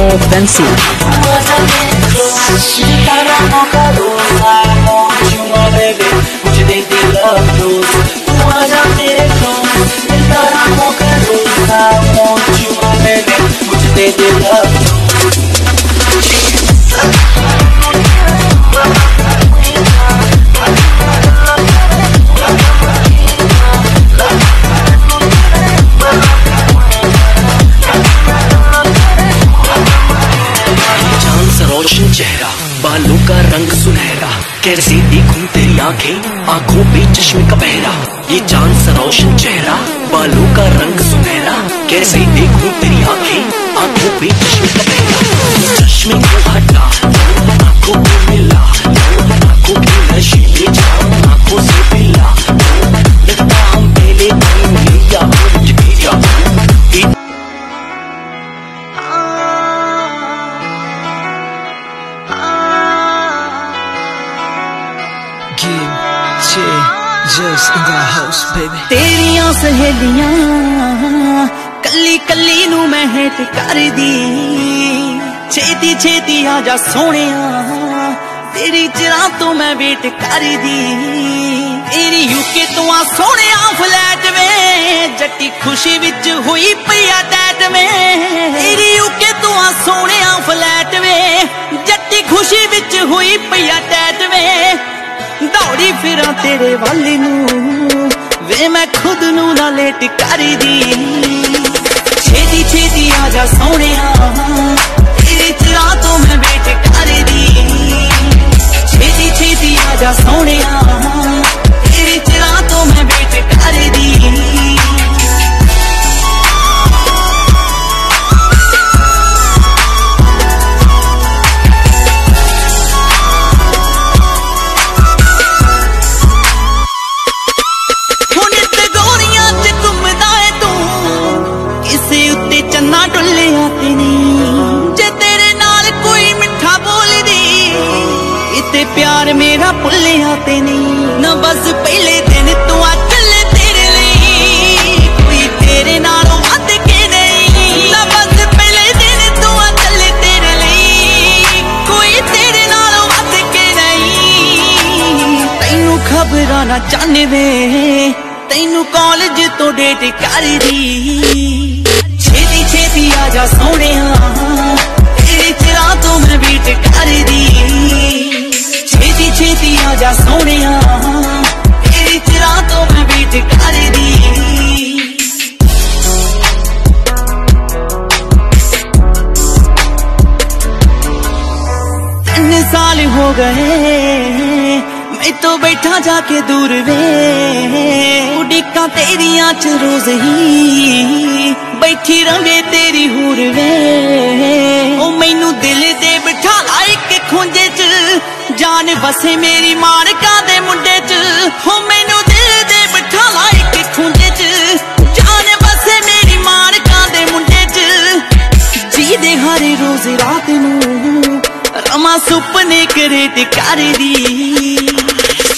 Fancy. चेहरा, बालों का रंग सुनहरा, कैसे देखूं तेरी आंखें, आंखों पे चश्मे का पहरा। ये चांद सा रोशन चेहरा, बालों का रंग सुनहरा, कैसे देखूं तेरी आंखें, आंखों पे चश्मे का पहरा। चश्मे को हटा, आंखों को मिला, आंखों के नशे में जाऊं, आंखों से पिला, लगता हम पहले कहीं लिया गया। तेरियां सहेलियां कली कली नू मैं हेट कर दी, छेती छेती आजा सोहणिया, तेरी चिरां तो मैं वेट कर दी। तेरी यूके तो आ सोहणिया फ्लैट में, जट्टी खुशी विच हुई पई अटैच में। तेरी यूके तो आ सोहणिया फ्लैट में, जट्टी खुशी विच हुई पई अटैच में। दौड़ी फिरा तेरे वाली नू वे मैं खुद नू ना लेट कर दी। छेती छेती आजा सोहणिया, तेरी चिरां तो मैं वेट कर दी। छेती छेती आजा सोहणिया, तेरी चिरां तो मैं वेट कर दी। चन्ना डुलिया तेनी जे तेरे नाल कोई मिठा बोल दी, इते प्यार मेरा भुलिया तेनी ना। बस पहले दिन तू आ चले तेरे लिए, कोई तेरे नालों वध के नहीं ना। बस पहले दिन तू आ चले तेरे लिए, कोई तेरे नालों वध के नहीं। तैनू खबरां ना जाने वे, तैनू कॉलेज तो डेट कर दी। छेती छेती आजा सोहणिया, तेरी चिरां तो मैं वेट कर दी। छेती छेती आजा सोहणिया, तेरी चिरां तो मैं वेट कर दी। 3 साल हो गए मैं तो बैठा जाके दूर वे, उड़ीका तेरियां च रोज ही बैठी रवे तेरी हूर वे। ओ मैनू दिल दे बिठा लाइक खुंजे च, जान बसे मेरी मानका दे मुंडे च। ओ मैनू दिल दे बिठा लाइक खुंजे च, जान बसे मेरी मानका दे मुंडे च। जी दे हर रोज रात नू रमा सुपने करेट कर दी।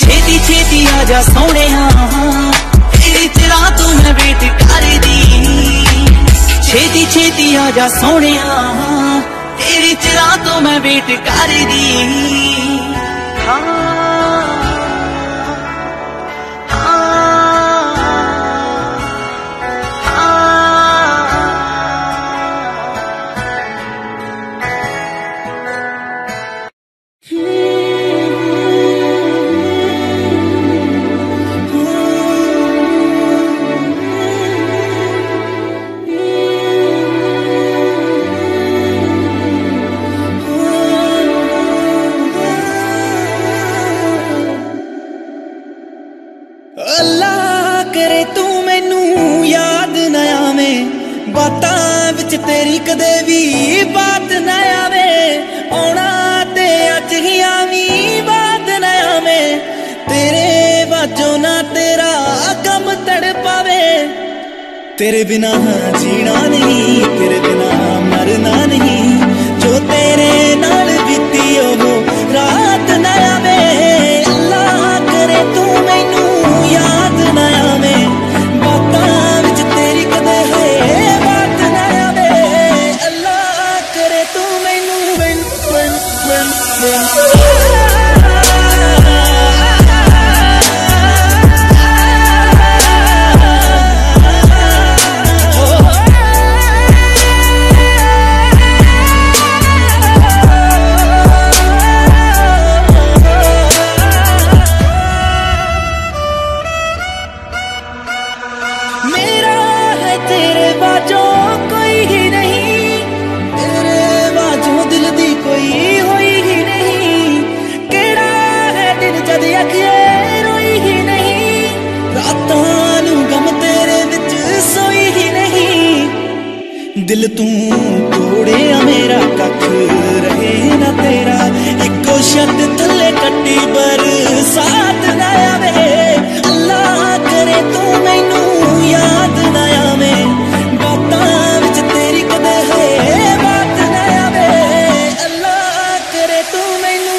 छेती छेती आजा सोहणिया, तेरी चिरां तो मैं वेट कर दी। छेती छेती आजा सोहणिया, तेरी चिरां तो मैं वेट कर दी। अल्लाह करे तू मैनू याद न आवे, बातां विच तेरी कदे भी बात न आवे। औना ते अज ही आवी बात न आवे, तेरे बाजो ना तेरा गम तड़ पावे। तेरे बिना जीना नहीं, तेरे बिना मरना नहीं, जो तेरे नाल बीती ओ रात न आवे। अल्लाह करे तू मैनू याद न आवे, बातां विच तेरी कदे है बात न आवे। अल्लाह करे तू दिल तू तोड़े मेरा कख रहे ना तेरा इको शब्द थले कट्टी बरसात ना आवे अल्लाह करे तू मैनू याद ना आवे बातां विच तेरी कदे है बात ना आवे अल्लाह करे तू मैनू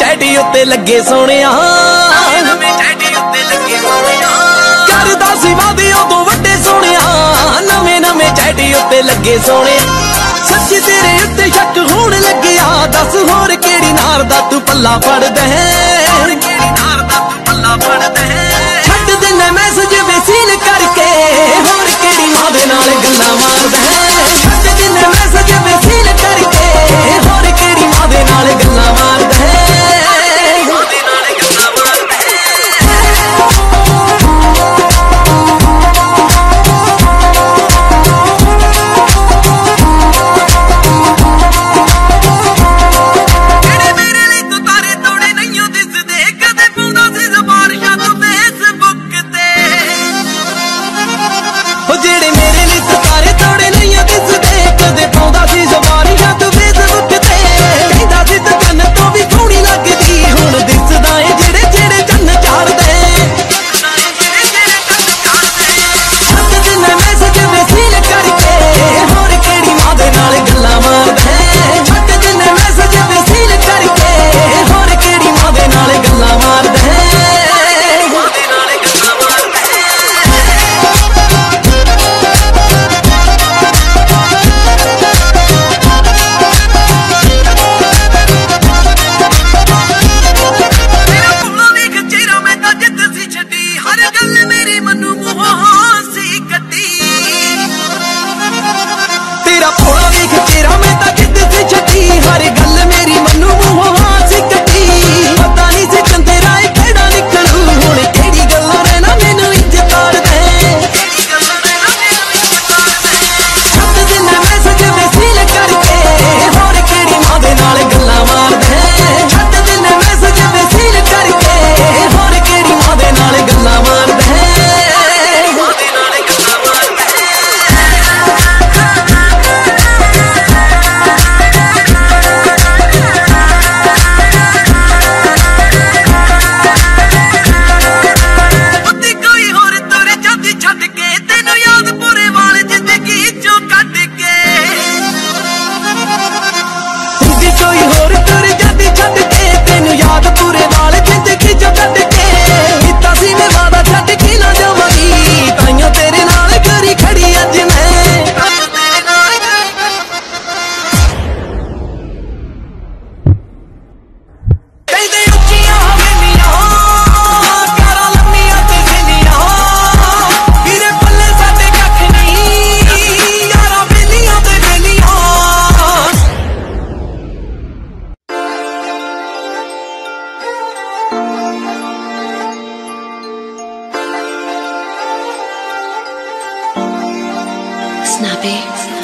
चैटी उत्ते लगे सोनिया नवें चैटी उत्ते लगे सोनिया करदा सी वादियों तो वड्डे सोनिया नवें चैटी उत्ते लगे सोने सच्ची तेरे उत्ते शक होण लग्या दस होर केड़ी नार दा तू पल्ला फड़दा है छड्ड दिना मैसेज वसील करके होर केड़ी मां दे नाल गल्लां मारदा है छड्ड दिना मैसेज वसील करके होर केड़ी मां दे नाल गल्लां मारदा है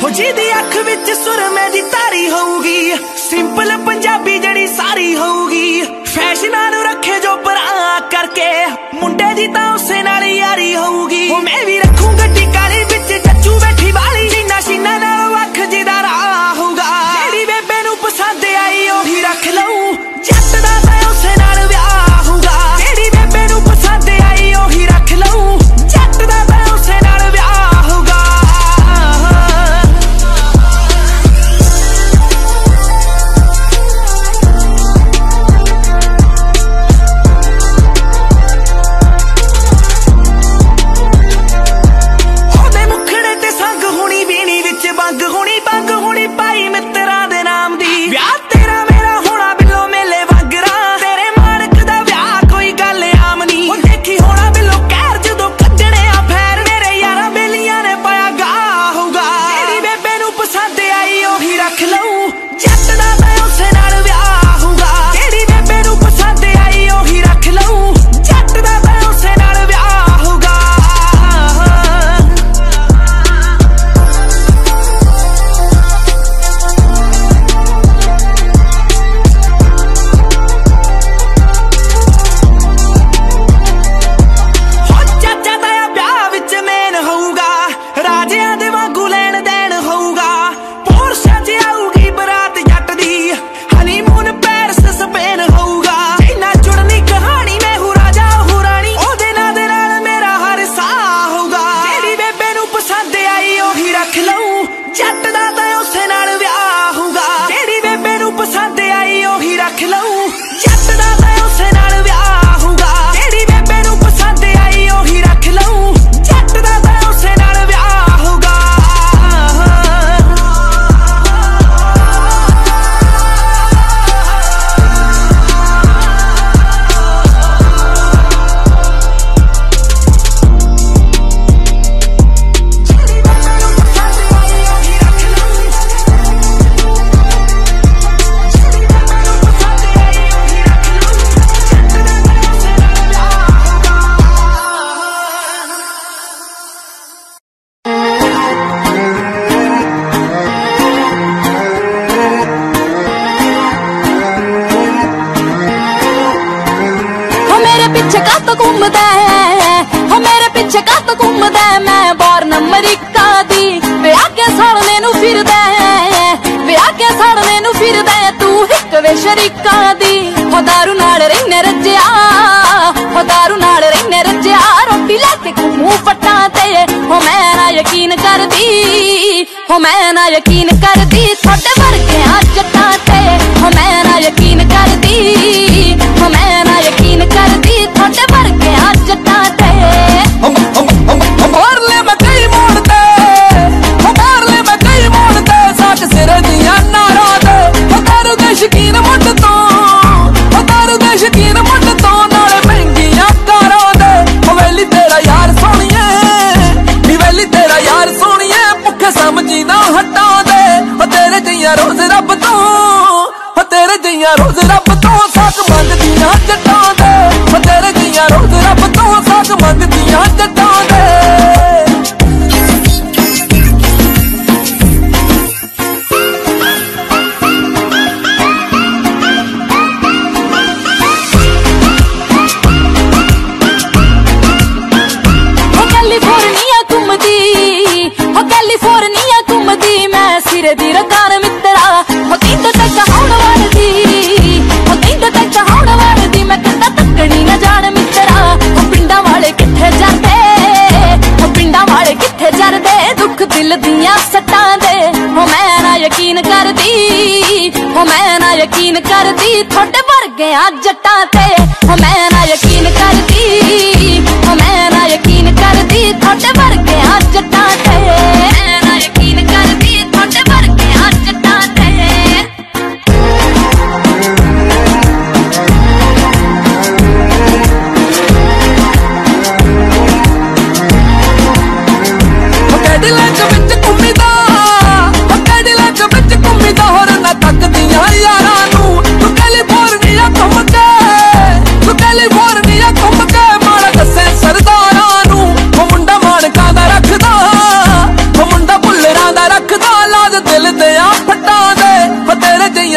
हो जिहदी अख विच सुरमे दी तारी होऊगी सिंपल पंजाबी जड़ी सारी होऊगी फैशनां नूं रखे जो परां करके मुंडे दी तां उसे नाल यारी होऊगी मैं भी रखूं गड्डी काली विच चच्चू बैठी वाली शीना शीना नाल अख जिदा राह होऊगा जेड़ी रख लऊं जट दा मैं उसे नाल ब्याह होगा जेड़ी बेबे नूं पसंद आई ओही रख लऊं जट दा मैं उसे नाल ब्याह होगा मैं बॉर्न अमरीका दी विआह के साड़ने नू फिरदा विआह के साड़ने नू फिरदा तू हिक वे शरीका दी हो दारू नाल रहने रज्जिया हो दारू नाल रहने रज्जिया रोटी लेके घूमू फट्टां ते हो मैं ना यकीन करदी हो मैं ना यकीन करदी थोड़े वर्गे आ जट्टां ते हो मैं ना यकीन करदी हो मैं ना यकीन करदी थोड़े वर्गे आ जट्टां ते मारले मैं कई मोड़ते मारले मैं कई मोड़ते साथ सिर दिया नारा दे दारू दे शकीन मुंड तो दारू दे शकीन मुंड तो नाले महंगियां कारां दे हवेली तेरा यार सोनिए निवेली तेरा यार सोनिए भुखे समझी ना हटा दे तेरे जिया रोज रब तो तेरे जिया रोज रब तो साथ मंगदियां जट्टां दे तेरे जिया रोज रब तो साथ मंगदियां जट्टां दे कैलिफोर्निया घूमदी मैं सिरे दी रकान मित्रा हो तिंद तक हाउण वालदी हो तिंद तक हाउण वालदी मैं कंदा तकनी न जान मित्रा हो पिंडा वाले किथे जांदे हो पिंडा वाले किथे जरदे दुख दिल दियां सट्टां दे हो मैं ना यकीन करदी हो मैं ना यकीन करदी थोड़े वर्गे आ जट्टां ते हो मैं ना यकीन करदी हो मैं ना यकीन करदी थोड़े वर्गे आ जट्टां ते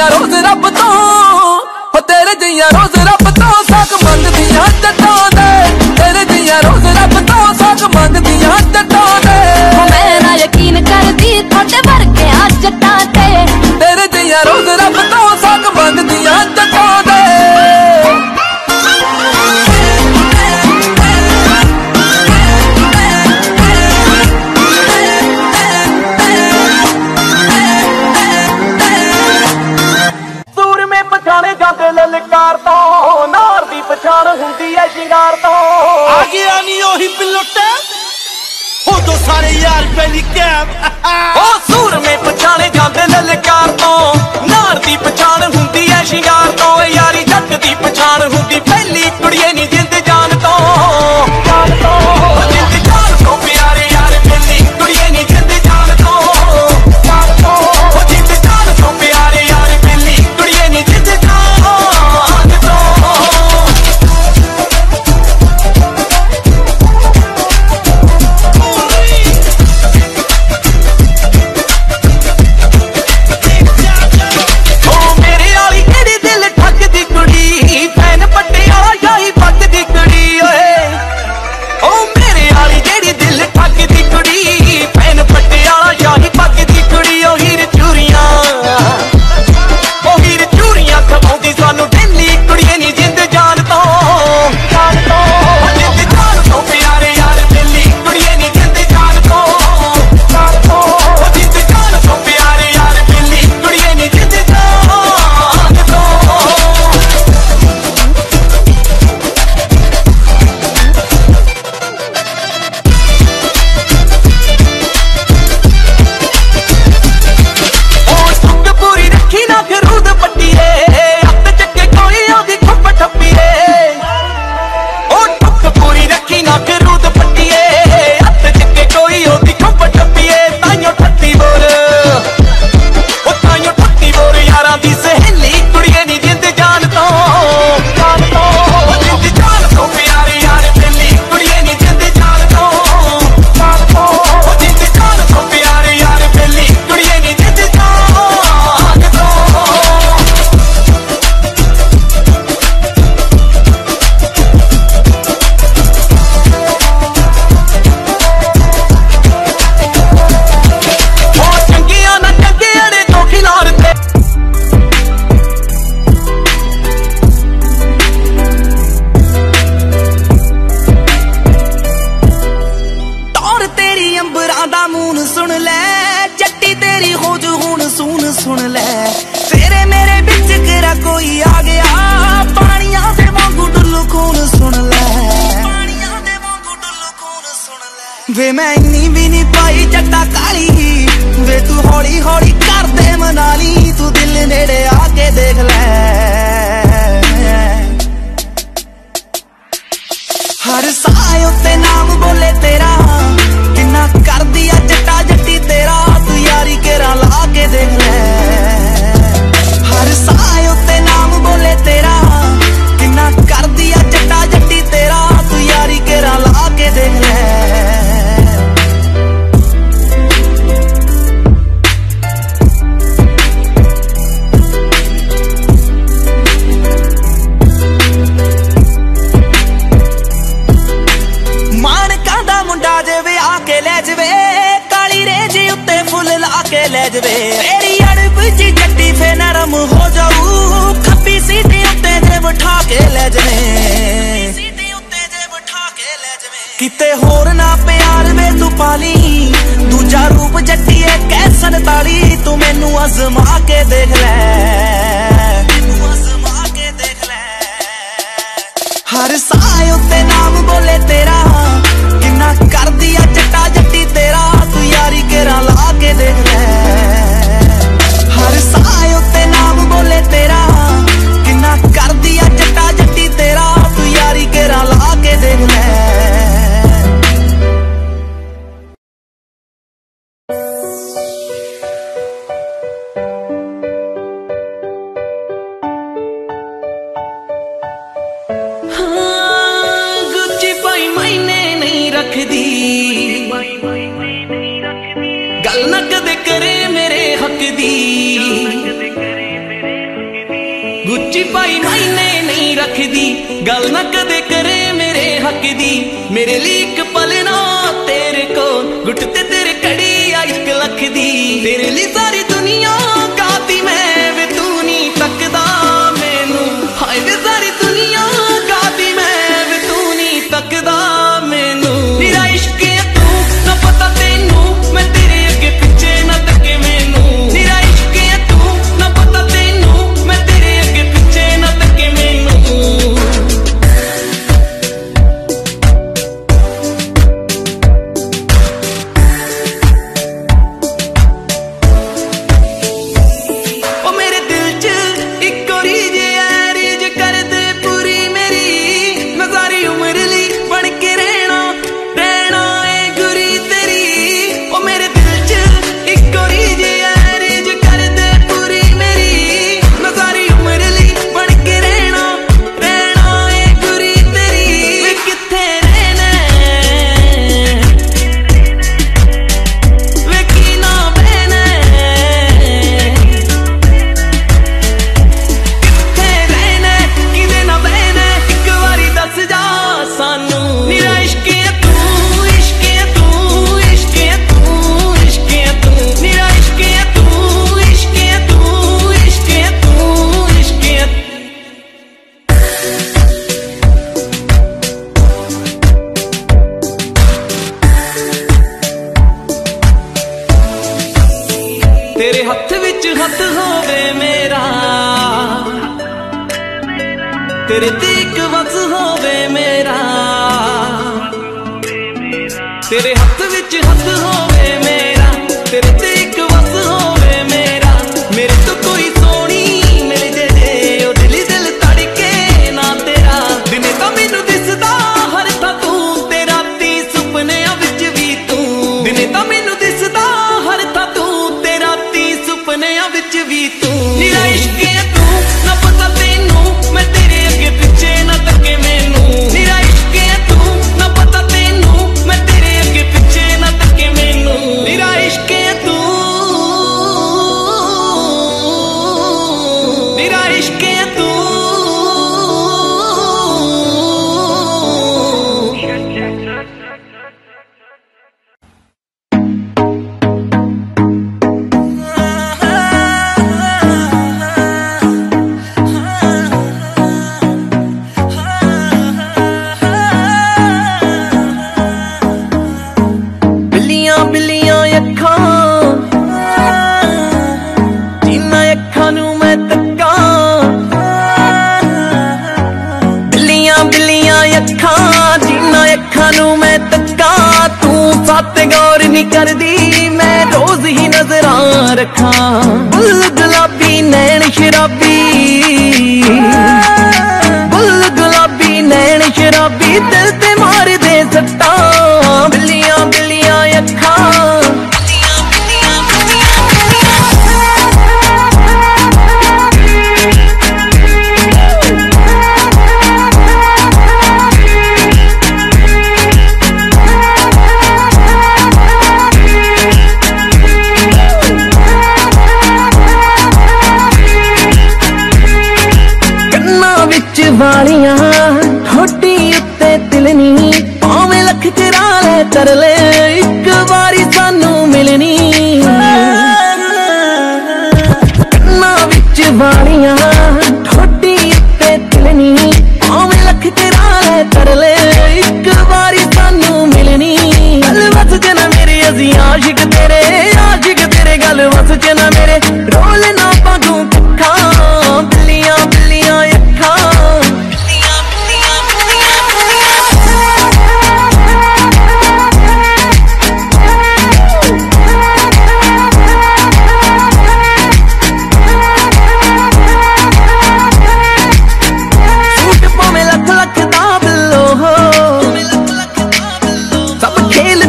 रोज रब तो तेरे जिया रोज रब तो साग मंगदियां जट्टां दे तेरे जिया रोज रब तो साग मंगदियां जट्टां दे मैं ना यकीन करदी थोड़े वर्गे आ जट्टां ते तेरे जिया रोज रब तो साग मंगदियां जट्टां दे ललकार तो नार दी पछाण हुंदी है शिंगार तो आ गया नी ओही पिलुट हो तो सारे यार पहली कैब ओ सूर में पछाणे जांदे ललकार तो नार दी पछाण हुंदी है शिंगार तो यारी जट दी पछाण हुंदी पहली कुड़िए नी जिंद जान तो जिंद जान तो प्यारे यार पहली कुड़िए नी जिंद जान तो जिंद जान तो प्यारे यार पहली कुड़िए नी जिंद जान दिल ਵੇ मैं इन्नी भी नहीं पाई जट्टा काली वे तू हौली हौली कर दे मनाली तू दिल नेड़े आके देख ले हर साए उत्ते नाम बोले तेरा किन्ना कर दिया जट्टा जट्टी तेरा तू यारी केरा ला के देख ले हर साए उत्ते नाम बोले तेरा किन्ना कर दिया जट्टा जट्टी तेरा तू यारी केरा ला के देख ले ले जवे तेरी अड़ब जी जट्टी फे नरम हो जाऊ खप्पी सीटी उत्ते जे बिठा के ले जवे किते होर ना प्यार वे तू पाली दूजा रूप जट्टी है कैसन ताली तू मैनू अजमा के देख ले हर साए उत्ते नाम बोले तेरा किन्ना कर दिया जट्टा जट्टी तेरा तू यारी केरा ला के देख ले हर साए उत्ते नाम बोले तेरा किन्ना कर दिया जट्टा जट्टी तेरा तू यारी केरा ला के देख ले गल न कदे करे मेरे हक दी गुच्ची पाई मायने नहीं रखदी गल न कदे करे मेरे हक दी मेरे लिए एक पल ना तेरे को गुट ते तेरे कड़ी आ 1 लख दी तेरे लिए सारी दुनिया गाती मैं वे तू नहीं तकदा मैनू हाय वे सारी दुनिया गाती मैं वे तू नहीं तकदा मैनू मेरा इश्क है तू ना पता तेनू मैं तेरे अगे पिछे ना तके मैनू मेरा इश्क है तू ना पता तेनू मैं तेरे अगे पिछे ना तके मैनू ओ मेरे दिल च एक और रीज कर दे पूरी मेरी मैं सारी उम्र ली बन के रहना है गुरी तेरी ओ मेरे दिल च एक और रीज कर दे पूरी मेरी मैं सारी उम्र ली बन के रहना है गुरी तेरी वे किथे रहना वे की ना बहना किथे रहना किदे ना बहना एक बारी दस जा सानू मेरा इश्क है तू इश्क है तू इश्क है तू इश्क है तू मेरा इश्क है तू इश्क है तू इश्क है तू इश्क है तेरे हथ विच हथ होवे मेरा तेरे ते एक वस होवे मेरा तेरे हथ विच हथ होवे मेरा तेरे ते एक वस होवे मेरा मेरे तो कोई सोनी मिल जे ओ दिल दिल तड़के ना तेरा दिने तो मैनू दिसदा हर था तू ते राती सुपनियां विच भी तू दिने तो मैनू दिसदा हर था तू ते राती सुपनियां विच भी तू मेरा इश्क है तू ना पता तेनू मैं तेरे अगे पिछे ना तके मैनू मेरा इश्क है बात ते गौर नहीं कर दी, मैं रोज ही नजरां रखा। बुल गुलाबी नैन शराबी, बुल गुलाबी नैन शराबी, दिल ते मार दे सट्टा, बिल्लियां बिल्लियां अखा। वालियां ठोडी उत्ते तिलनी, भावें लख करा ले कर ले, एक बारी सानू मिलनी। कन्ना विच वालियां ठोडी उत्ते तिलनी, भावें लख करा ले कर ले, एक बारी सानू मिलनी। गल वस च ना मेरे असी आशिक तेरे गल वस च ना मेरे, रोल ना पागू पक्खा, बिल्लियां बिल्लियां अखा। सब खेल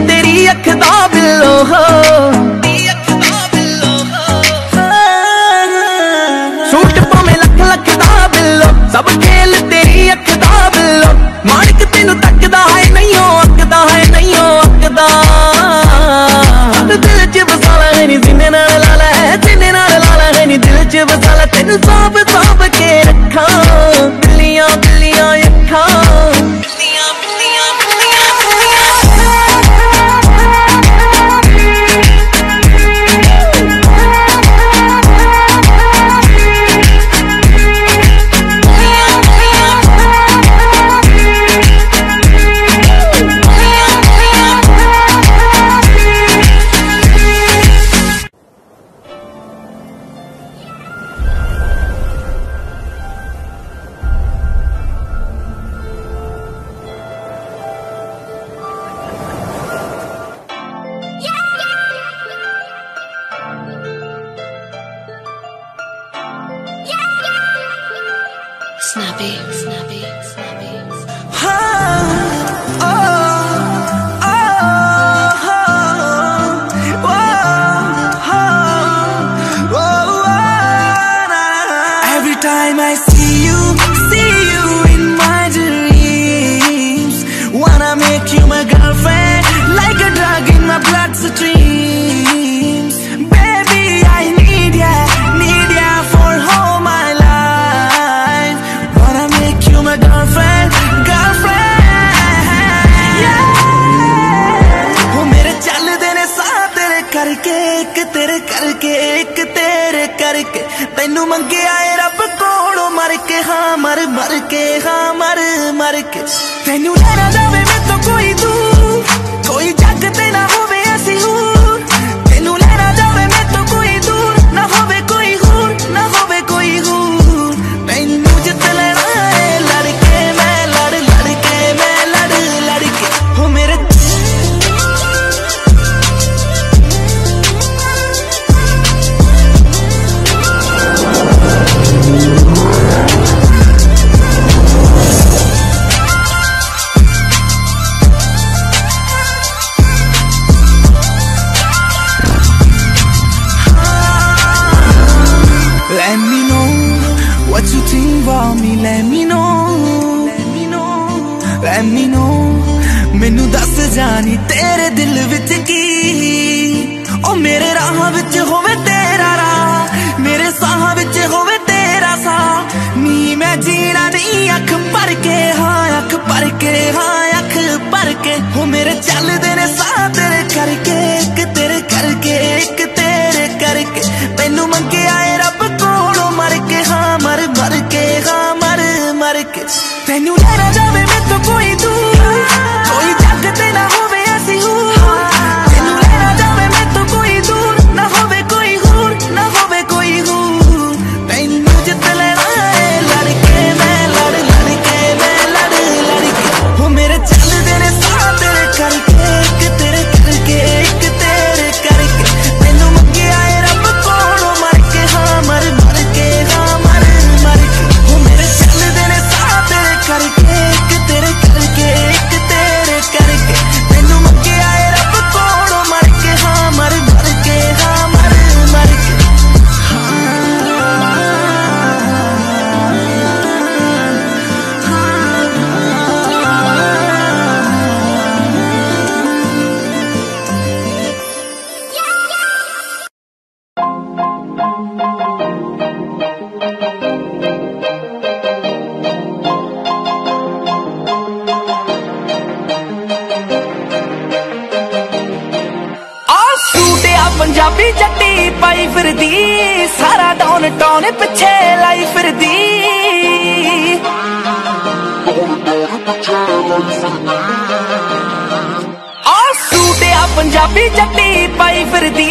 तेरी अख दा बिल्लो, माणक तेनू तकदा है नहीं अकदा, है नहीं अकदा। दिल च बसाला है नी सीने नाल लाला है, सीने नाल लाला है नी दिल च बसाला, तेनू साब साब के रखा, बिल्लियां बिल्लियां अखा। Snappy, snappy, snappy. Every time I see you in my dreams, wanna make you my girlfriend, like a drug in my bloodstreams. Baby, I need ya for all my life. Wanna make you my girlfriend, yeah. वो मेरे चलदे ने साथ तेरे करके, एक तेरे करके, एक तेरे करके, तैनू मंगे आए रब कोलों मर के, हाँ मर मर के, हाँ मर मर के। तैनू लेना जावे मैं तो कोई दूर, कोई जग ते ना होवे ऐसी हूर। तैनू लेना जावे मैं तो कोई दूर, ना होवे कोई हूर, ना होवे कोई हूर। तैनू जित लेना है लड़के, मैं लड़ लड़के, मैं लड़ लड़के, हो मेरे Let me know what you think about me. Let me know, let me know, let me know. मैनू दस जानी तेरे दिल विच की, ओ मेरे राह विच होवे तेरा राह, मेरे साह विच होवे तेरा साह। नी मैं जीना नहीं अख भर के, हाँ अख भर के, हाँ अख भर के। हो मेरे चलदे ने साह तेरे करके, एक तेरे करके, एक तेरे करके, तैनू मंगे आए रब कोलों मर के, हाँ मर मर के, हाँ मर मर के। तैनू लेना जावे मैं तो कोई दूर, कोई जग ते ना होवे ऐसी हूर। तैनू लेना जावे मैं तो कोई दूर, ना होवे कोई हूर, ना होवे कोई हूर। तैनू जित लेना है लड़के, मैं लड़ लड़के, मैं लड़ लड़के, हो मेरे चलदे ने साथ तेरे करके, एक तेरे करके, पाई फिरदी, सारा डॉन टॉन पिछे लाई फिरदी। सूट आ पंजाबी जट्टी पाई फिरदी,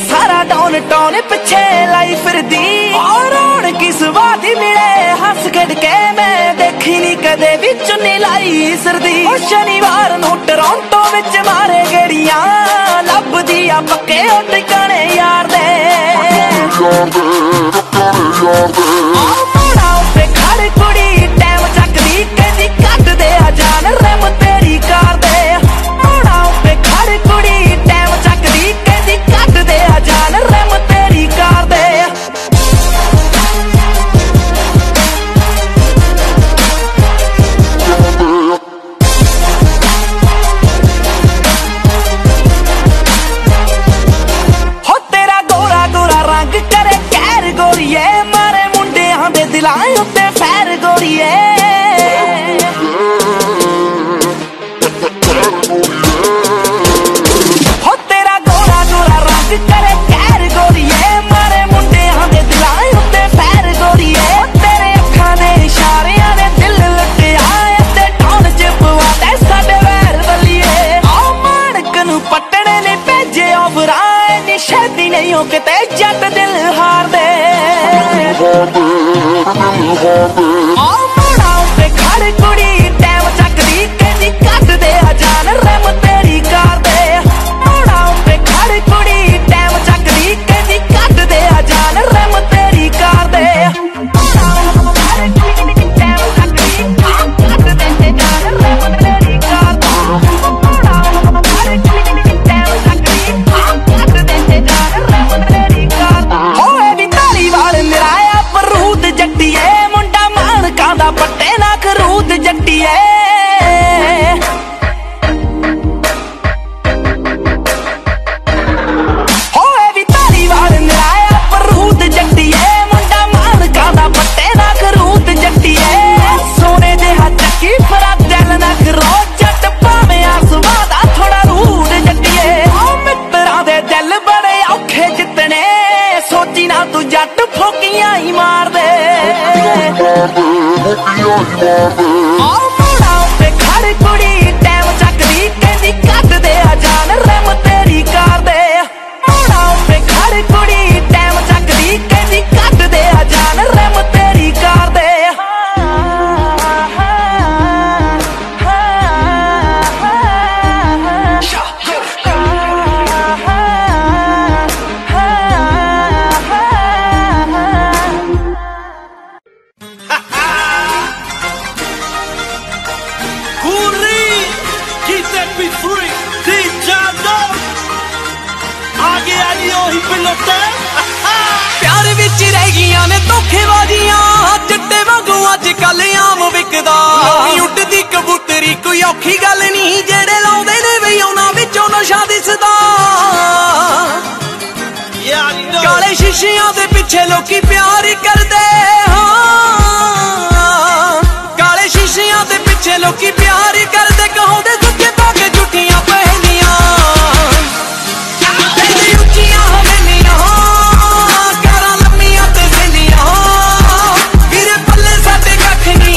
सारा डॉन टॉन पिछे लाई फिरदी। और किस बात मिले हंस खेड के मैं देखी नी कदे भी चुन्नी लाई सरदी। शनिवार नू टोरंटो विच मारे गेड़ियां, लभदी आ पक्के ओ ठिकाने यार दे। मोड़ा उत्ते खड़ कुड़ी टैम चकदी, कहदी कट दे आ जान रम तेरी कार दे। मोड़ा उत्ते खड़ कुड़ी टैम चकदी, कहदी कट दे आ जान रम तेरी कार दे। हो तेरा गोरा गोरा रंग करे कैर गोरीए, मारे मुंडियां दे दिलां उत्ते फैर गोरीए। हो तेरा गोरा गोरा रंग करे कैर गोरीए, मारे मुंडियां दे दिलां उत्ते फैर गोरीए। तेरे अखां दे इशारियां ने दिल लुटिया, ते टौन च पवा दे साडे वैर बलिए। आ माणक नू पटने ने भेजे ओवराए, नी छेती नहीं हो किते जट दिल हार दे। आ मोड़ा उत्ते खड़ कुड़ी टैम चकदी, कहदी कट दे आ जान रम तेरी कार दे। मोड़ा उत्ते खड़ कुड़ी टैम चकदी, कहदी कट दे आ जान रम तेरी कार दे। होए भी धारीवाल निराया परूद जट्टीए, मुंडा मानकां दा पट्टे ना खरूद जट्टीए। होए भी धारीवाल निराया परूद जट्टीए, मुंडा मानकां दा पट्टे ना खरूद जट्टीए। सोने जिहा चक्की फरा दिल ना खरो, जट भावें आसमां दा थोड़ा रूड जट्टीए। मित्तरां दे दिल बड़े औखे जितने, सोची ना तू जट फोकियां ही मार दे। मोड़ा उत्ते खड़ कुड़ी टैम चकदी, कहदी कट दे आ जान रम तेरी कार दे। मोड़ा उत्ते खड़ कुड़ी टैम चकदी, कहदी कट दे आ जान रम तेरी कार दे। प्यार विच रह गईयां ने धोखेबाजियां, चिट्टे वांगू अज कल आम विकदा। उड्डदी कबूतरी कोई औखी गल नहीं, जेड़े लाउंदे ने वी उन्हां विचों नशा दिसदा। काले शीशियां दे पिछे लोकी प्यार करदे, काले शीशियां दे पिछे लोकी प्यार करदे। कहोंदे सुच्चे पाके झूठियां पहलियां, उच्चियां हवेलियां, कारां लम्मियां ते सिंधियां। वीरे पल्ले साडे कख नहीं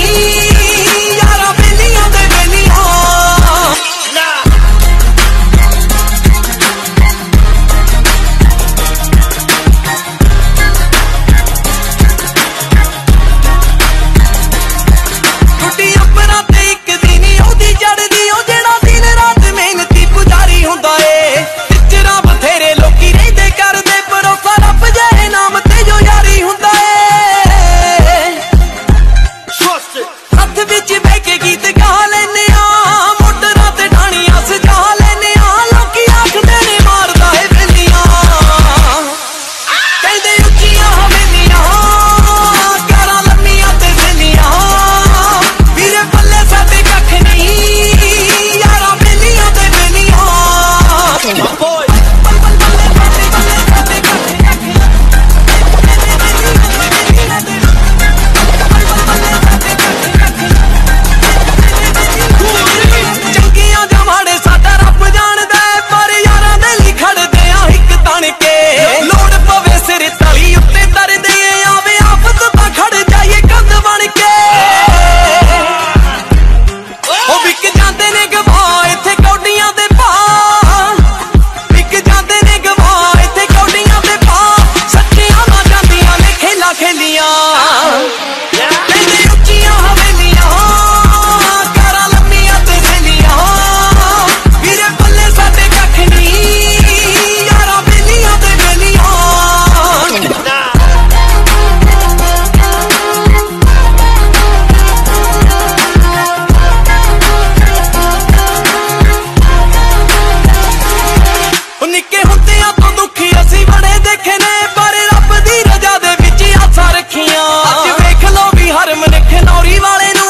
नौरी वाले नू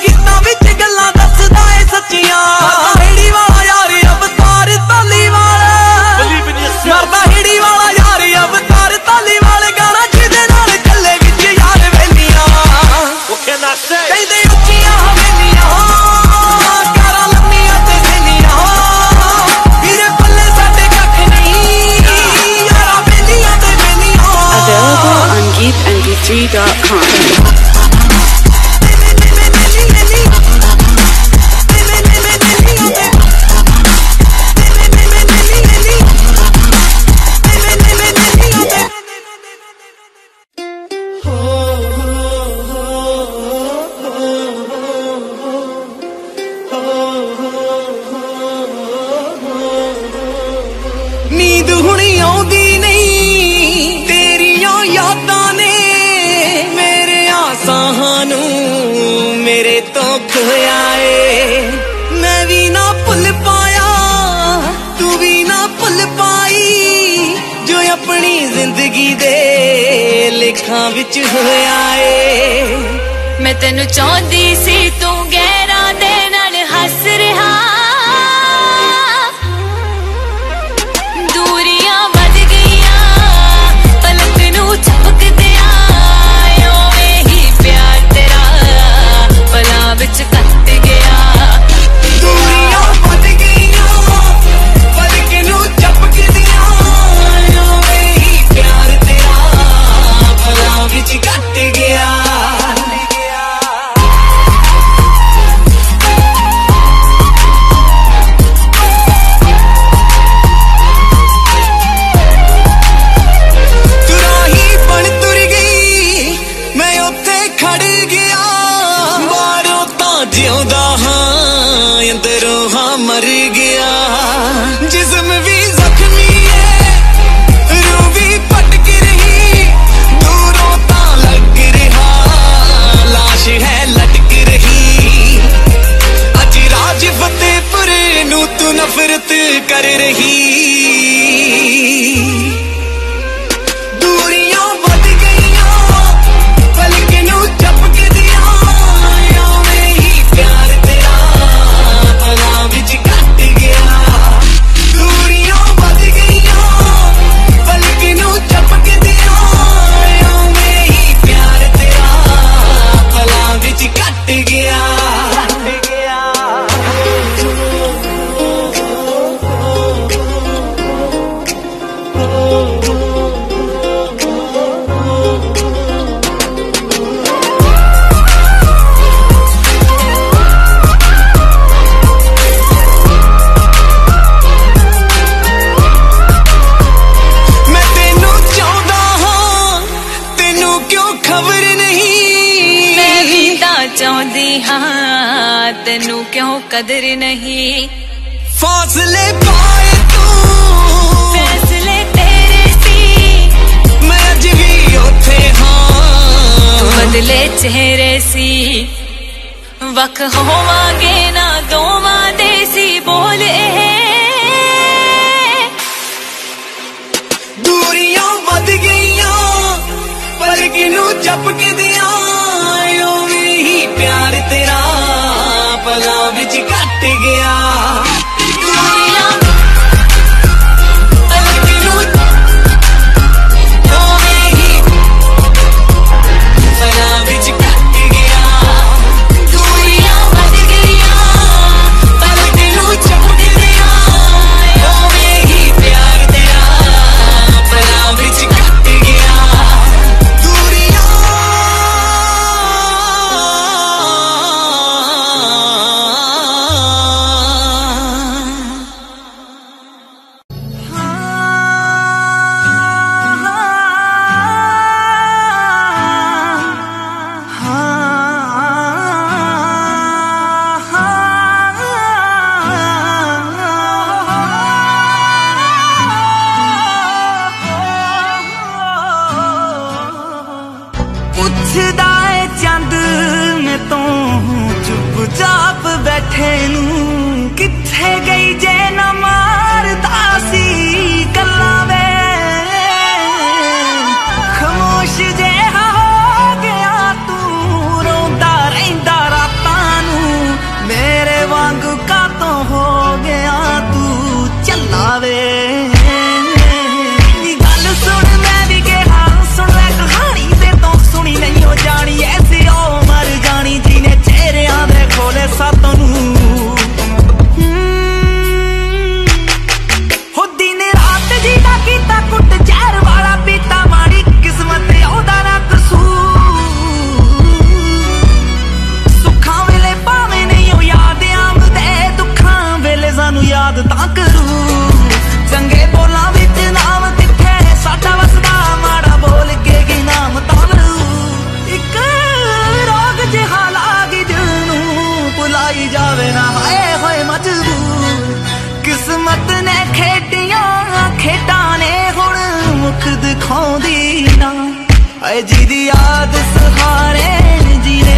गीतां विच गल्लां दसदा ए सच्चियां हिड़ी वाला यार अवतार ताली वाला मरदा हिड़ी वाला यार अवतार ताली वाले गाना जिहदे नाल चले विच यार वेलियां कहंदे उच्चियां हवेलियां कारां लम्मियां ते सहेलियां वीरे पल्ले साडे कख नहीं यारां वेलियां ते वेलियां Available on geekmp3.com. नींद हुणी आउंदी नहीं तेरियां यादां ने मेरे आसां नू मेरे तो खोया ए मैं भी ना भुल पाया तू भी ना भुल पाई जो अपनी जिंदगी दे लेखां विच होया ए मैं तेनू चाहती सी तू गहरा दे नाल हस रहा दूरियां वध गईयां पलक नू झपक दिया ओवें ही प्यार तेरा पलां विच कट गया दूरियां वध गईयां पलक नू झपक दिया ओवें ही प्यार तेरा पलां विच कट गया जिउंदा हां अंदरों हां मर गया जिस्म भी जख्मी है रूह भी भटक रही दूरों ता लग रहा लाश है लटक रही अज राज फतेहपुर नू तू नफरत कर रही दूरियां वध गईयां पलक नू झपक दिया प्यार तेरा पलां विच कट गया दूरियां वध गईयां पलक नू झपक दिया ओवें ही प्यार तेरा पलां विच कट गया चाहती हाँ तेनू क्यों कदर नहीं फासले पाए तू फैसले तेरे सी मैं अज भी उथे हाँ बदले चेहरे सी वख होवांगे ना दोवां दे सी बोल दूरियां वध गईयां पलक नू झपक दिया ओवें ही प्यार तेरा पलां विच कट गया दूरियां पलक नू ओवें ही पलां विच कट गया दूरियां वध गईयां पलक नू झपक दिया ओवें ही प्यार तेरा पलां विच कट गया पुछदा है चंद मैं तो चुपचाप बैठे नू किथे गई जे न मारदा सी गल्लां वे खामोश जे हो गया तू रोंदा सिखाउंदी ना ऐ जी दी याद सहारे जीने